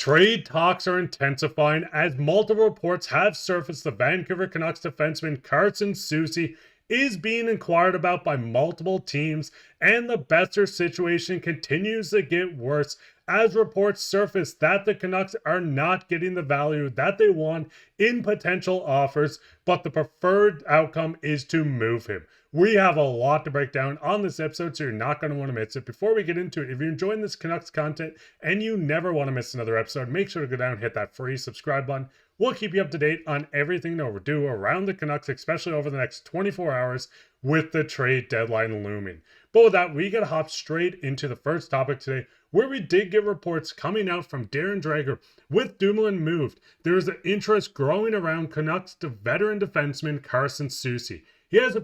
Trade talks are intensifying as multiple reports have surfaced. The Vancouver Canucks defenseman Carson Soucy is being inquired about by multiple teams, and the Boeser situation continues to get worse as reports surface that the Canucks are not getting the value that they want in potential offers, but the preferred outcome is to move him. We have a lot to break down on this episode, so you're not going to want to miss it. Before we get into it, if you're enjoying this Canucks content and you never want to miss another episode, make sure to go down and hit that free subscribe button. We'll keep you up to date on everything that we're doing around the Canucks, especially over the next 24 hours with the trade deadline looming. But with that, we got to hop straight into the first topic today, where we did get reports coming out from Darren Dreger. With Dumoulin moved, there is an interest growing around Canucks to veteran defenseman Carson Soucy. He has a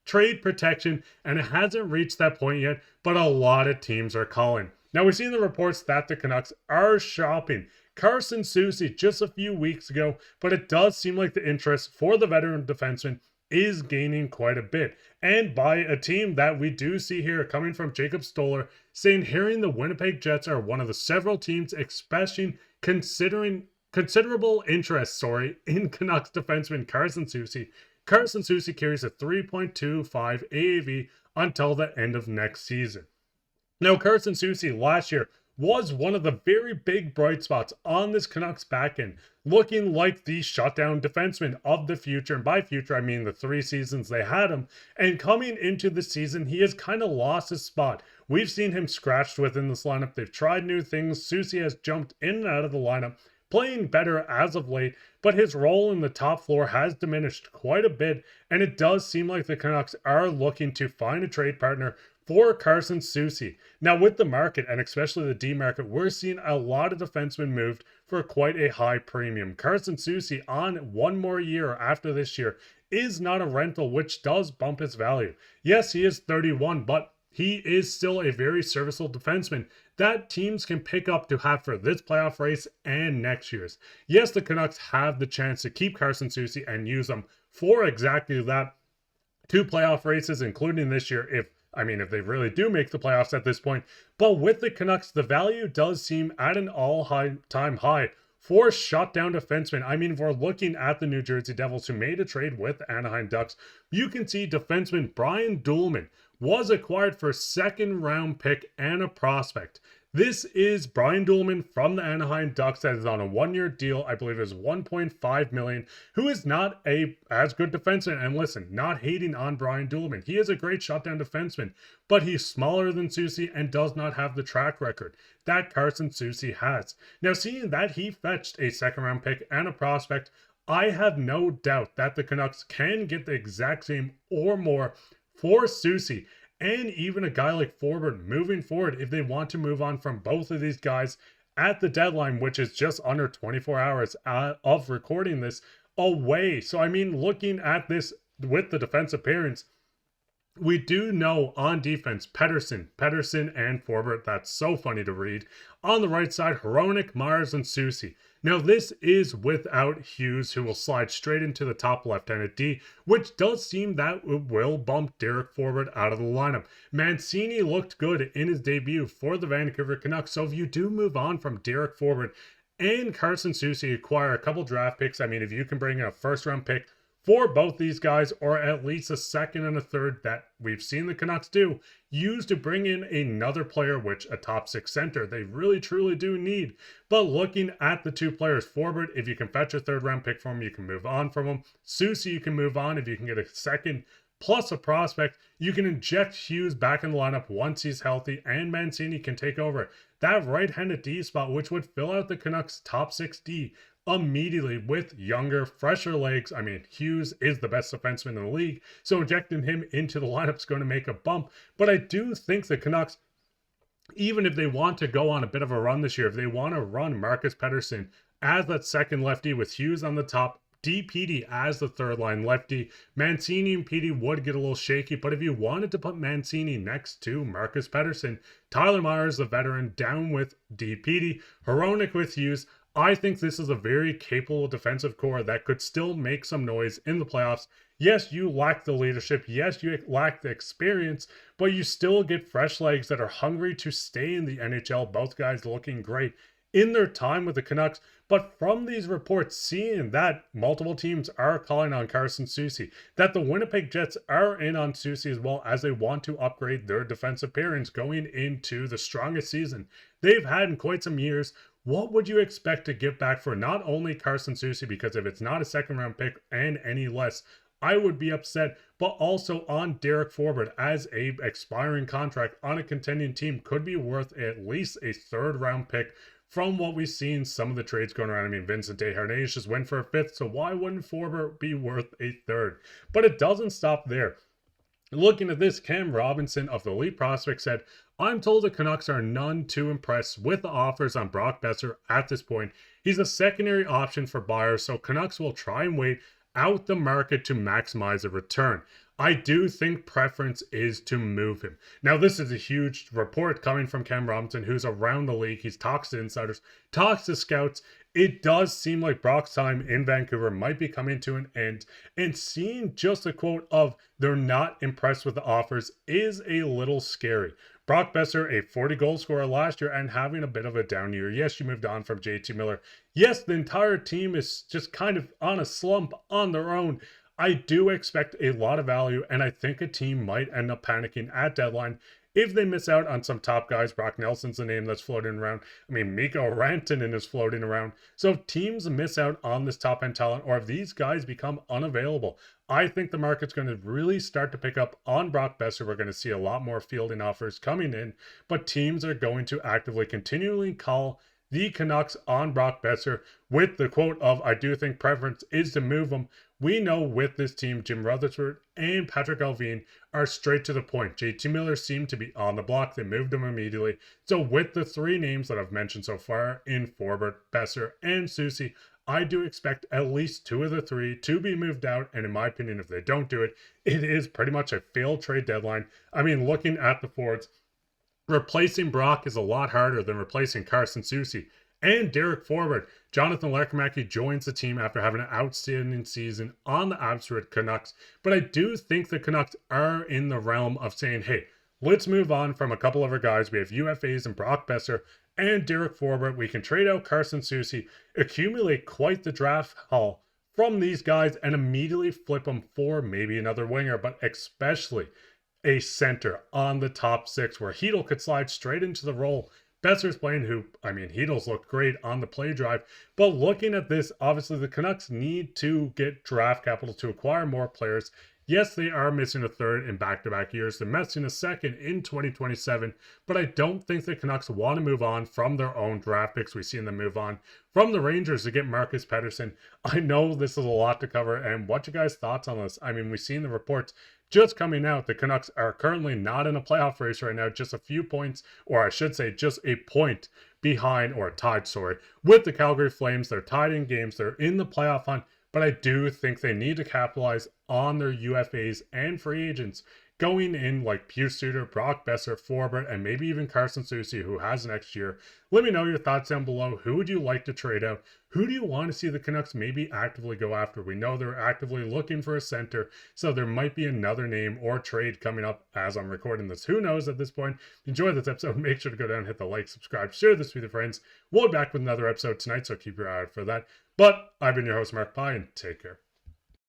trade protection, and it hasn't reached that point yet, but a lot of teams are calling. Now, we've seen the reports that the Canucks are shopping Carson Soucy just a few weeks ago, but it does seem like the interest for the veteran defenseman is gaining quite a bit, and by a team that we do see here coming from Jacob Stoller, saying hearing the Winnipeg Jets are one of the several teams expressing considerable interest in Canucks defenseman Carson Soucy. Carson Soucy carries a 3.25 AAV until the end of next season. Now, Carson Soucy last year was one of the very big bright spots on this Canucks back end, looking like the shutdown defenseman of the future. And by future, I mean the 3 seasons they had him. And coming into the season, he has kind of lost his spot. We've seen him scratched within this lineup. They've tried new things. Soucy has jumped in and out of the lineup, playing better as of late, but his role in the top floor has diminished quite a bit, and it does seem like the Canucks are looking to find a trade partner for Carson Soucy. Now, with the market, and especially the D market, we're seeing a lot of defensemen moved for quite a high premium. Carson Soucy on one more year after this year is not a rental, which does bump his value. Yes, he is 31, but he is still a very serviceable defenseman that teams can pick up to have for this playoff race and next year's. Yes, the Canucks have the chance to keep Carson Soucy and use him for exactly that. 2 playoff races, including this year, if they really do make the playoffs at this point. But with the Canucks, the value does seem at an all-time high for shutdown defensemen. If we're looking at the New Jersey Devils, who made a trade with Anaheim Ducks, you can see defenseman Brian Dumoulin was acquired for a 2nd-round pick and a prospect. This is Brian Dumoulin from the Anaheim Ducks that is on a 1-year deal. I believe it was $1.5 million, who is not as good defenseman. And listen, not hating on Brian Dumoulin. He is a great shutdown defenseman, but he's smaller than Soucy and does not have the track record that Carson Soucy has. Now, seeing that he fetched a 2nd-round pick and a prospect, I have no doubt that the Canucks can get the exact same or more for Soucy. And even a guy like Forbort moving forward, if they want to move on from both of these guys at the deadline, which is just under 24 hours of recording this away. So, looking at this with the defensive pairings, we do know on defense, Pettersson, and Forbort. That's so funny to read. On the right side, Hronek, Myers, and Soucy. Now, this is without Hughes, who will slide straight into the top left-handed D, which does seem that it will bump Derek Forbort out of the lineup. Mancini looked good in his debut for the Vancouver Canucks, so if you do move on from Derek Forbort and Carson Soucy, acquire a couple draft picks, if you can bring in a 1st-round pick for both these guys, or at least a 2nd and a 3rd that we've seen the Canucks do, use to bring in another player, which a top 6 center they really truly do need. But looking at the 2 players, Forbort, if you can fetch a 3rd-round pick from him, you can move on from him. Soucy, you can move on if you can get a 2nd plus a prospect. You can inject Hughes back in the lineup once he's healthy, and Mancini can take over that right-handed D spot, which would fill out the Canucks' top 6 D immediately with younger, fresher legs. Hughes is the best defenseman in the league, so injecting him into the lineup is going to make a bump. But I do think the Canucks, even if they want to go on a bit of a run this year, if they want to run Marcus Pettersson as that 2nd lefty with Hughes on the top, Petey as the 3rd-line lefty, Mancini and Petey would get a little shaky, but if you wanted to put Mancini next to Marcus Pettersson, Tyler Myers, the veteran, down with Petey, Hronek with Hughes, I think this is a very capable defensive core that could still make some noise in the playoffs. Yes, you lack the leadership. Yes, you lack the experience, but you still get fresh legs that are hungry to stay in the NHL. Both guys looking great in their time with the Canucks. But from these reports, seeing that multiple teams are calling on Carson Soucy, that the Winnipeg Jets are in on Soucy as well, as they want to upgrade their defensive pairings going into the strongest season they've had in quite some years. What would you expect to get back for not only Carson Soucy, because if it's not a second round pick and any less, I would be upset, but also on Derek Forbort as a expiring contract on a contending team could be worth at least a third round pick from what we've seen some of the trades going around. I mean, Vincent Desharnais just went for a fifth, so why wouldn't Forbort be worth a third? But it doesn't stop there. Looking at this, Cam Robinson of the Elite Prospect said, I'm told the Canucks are none too impressed with the offers on Brock Boeser at this point. He's a secondary option for buyers, so Canucks will try and wait out the market to maximize a return. I do think preference is to move him. Now, this is a huge report coming from Cam Robinson, who's around the league. He's talks to insiders, talks to scouts. It does seem like Brock's time in Vancouver might be coming to an end. And seeing just a quote of they're not impressed with the offers is a little scary. Brock Boeser, a 40-goal scorer last year and having a bit of a down year. Yes, you moved on from JT Miller. Yes, the entire team is just kind of on a slump on their own. I do expect a lot of value, and I think a team might end up panicking at deadline if they miss out on some top guys. Brock Nelson's the name that's floating around. I mean, Mikko Rantanen is floating around. So if teams miss out on this top-end talent, or if these guys become unavailable, I think the market's going to really start to pick up on Brock Boeser. We're going to see a lot more fielding offers coming in, but teams are going to actively continually call the Canucks on Brock Boeser with the quote of, I do think preference is to move him. We know with this team, Jim Rutherford and Patrik Allvin are straight to the point. JT Miller seemed to be on the block. They moved him immediately. So with the three names that I've mentioned so far in Forbort, Boeser, and Soucy, I do expect at least two of the three to be moved out. And in my opinion, if they don't do it, it is pretty much a failed trade deadline. I mean, looking at the forwards, replacing Brock is a lot harder than replacing Carson Soucy and Derek Forbort. Jonathan Lekkerimäki joins the team after having an outstanding season on the Abbotsford Canucks. But I do think the Canucks are in the realm of saying, hey, let's move on from a couple of our guys. We have UFAs and Brock Boeser and Derek Forbort. We can trade out Carson Soucy, accumulate quite the draft haul from these guys, and immediately flip them for maybe another winger, but especially a center on the top six where Hedl could slide straight into the role. Boeser's playing hoop. I mean, Hedl's looked great on the play drive. But looking at this, obviously the Canucks need to get draft capital to acquire more players. Yes, they are missing a third in back-to-back years. They're missing a second in 2027. But I don't think the Canucks want to move on from their own draft picks. We've seen them move on from the Rangers to get Elias Pettersson. I know this is a lot to cover. And what you guys' thoughts on this? I mean, we've seen the reports just coming out. The Canucks are currently not in a playoff race right now, just a few points, or I should say just a point behind, or tied, with the Calgary Flames. They're tied in games. They're in the playoff hunt, but I do think they need to capitalize on their UFAs and free agents going in, like Pius Suter, Brock Boeser, Forbort, and maybe even Carson Soucy, who has next year. Let me know your thoughts down below. Who would you like to trade out? Who do you want to see the Canucks maybe actively go after? We know they're actively looking for a center, so there might be another name or trade coming up as I'm recording this. Who knows at this point? Enjoy this episode. Make sure to go down, hit the like, subscribe, share this with your friends. We'll be back with another episode tonight, so keep your eye out for that. But I've been your host, Mark Pye, and take care.